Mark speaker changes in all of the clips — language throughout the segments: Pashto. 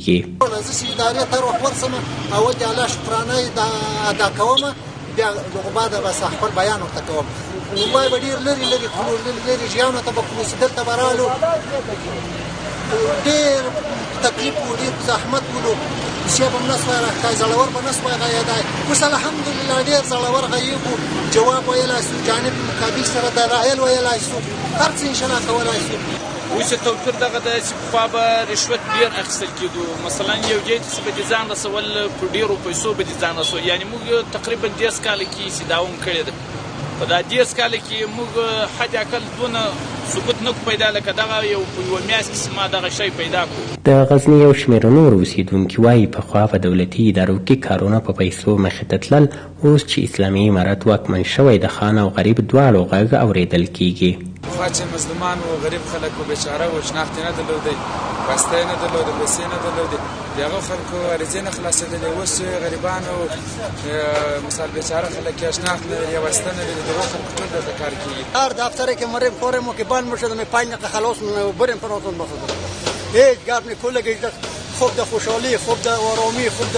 Speaker 1: زه چې ادارې ته ورسم اول د الله شکرانه ادا کوم، بیا دغه بعد بس خپل بیان ورته کوم. وایي به ډېر لرې ژیانو ته به کړو چې دلته به رالو، ډېر تکلیف و، ډېر زحمت ولو، چې به م نه سوای راښکای، زړور به نه سوای غایېدای. اوس الحمدلله ډېر زړور غایب وو، جواب ویلی سو، جانب مقابل سره دلایل ویلی سو، هر څه انشاءالله کولی سو.
Speaker 2: اوس توپیر دغه دی چې پخوا به رشوت ډېر اخیستل کېدو، مثلا یو ځای ته چې به دې ځان رسول په ډېرو پیسو به دې ځان رسول، یعنې موږ تقریبا 10 کاله کې چې داوم کړې ده. په دا 10 کاله کې موږ حد اقل دونه ثبوت نه پیدا لکه دغه په یوه میاشت کې ما دغه شی پیدا کړو.
Speaker 3: د غزني یو شمېر نور اوسېدونکي وایي پخوا په دولتي ادارو کې کارونه په پیسو مخې ته تلل، اوس چې اسلامي امارت واکمن شوی د خان او غریب دواړو غږ اورېدل کېږي.
Speaker 4: پخوا چې مظلومان و، غریب خلک و، بیچاره و، شناخت یې نه درلودی، واسطه یې نه درلوده، پیسې نه درلودې، د هغو خلکو عریضې نه خلاصېدلې. اوس غریبانو مثال بیچاره خلک یا شناخت نه لري یا واسطه نه لري، د هغو خلکو ټول دلته کار کېږي.
Speaker 1: هر دفتر که مریم کارم که بند میشد می 5 دقیقه خلاص بریم پراتون بخدا هیچ گپ نه، کلگیش خوب د خوشحالی، خوب د آرامی، خوب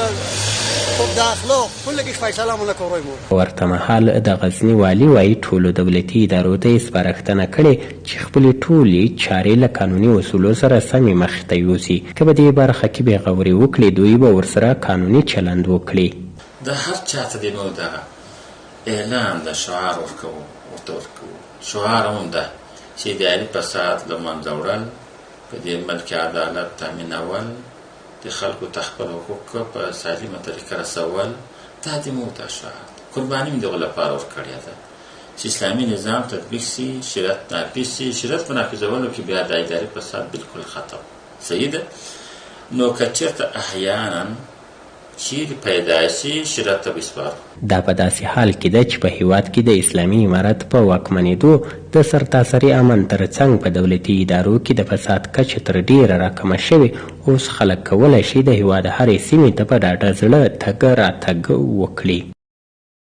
Speaker 1: د اخلاق، کلگیش فیصله مونږ کوي.
Speaker 3: ورته مهال د غزني والي وایي ټولو دولتي ادارو ته یې سپارښتنه کړې چې خپلې ټولې چارې له قانوني اصولو سره سمې مخې ته یوسي، که په دې برخه کې بې غوري وکړي دوی به ورسره قانوني چلند وکړي.
Speaker 5: د هر چا ته دې موږ دغه اعلان د شعار ورته ورکوو. شعار هم ده چې اداري فساد له منځه وړل، په دې ملک عدالت تامینول، د خلکو ته خپل حقوق په سالمه طریقه رسول، دا د موږ د شعار قرباني مې دغه لپاره ورکړې ده چې اسلامي نظام تطبیق سي، شریعت نافظ سي. شریعت په نافظولو کې بیا د اداري فساد بالکل ختم. صحیح ده. نو که چېرته احیانا چیرې پیدا شي شریعت ته به سپارو.
Speaker 3: دا په داسې حال کې ده چې په هیواد کې د اسلامي امارت په واکمنېدو د سرتاسري امن ترڅنګ په دولتي ادارو کې د فساد کچه تر ډېره راکمه شوې. اوس خلک کولی شي د هیواد هرې سیمې ته په ډاډه زړه تګ راتګ وکړي.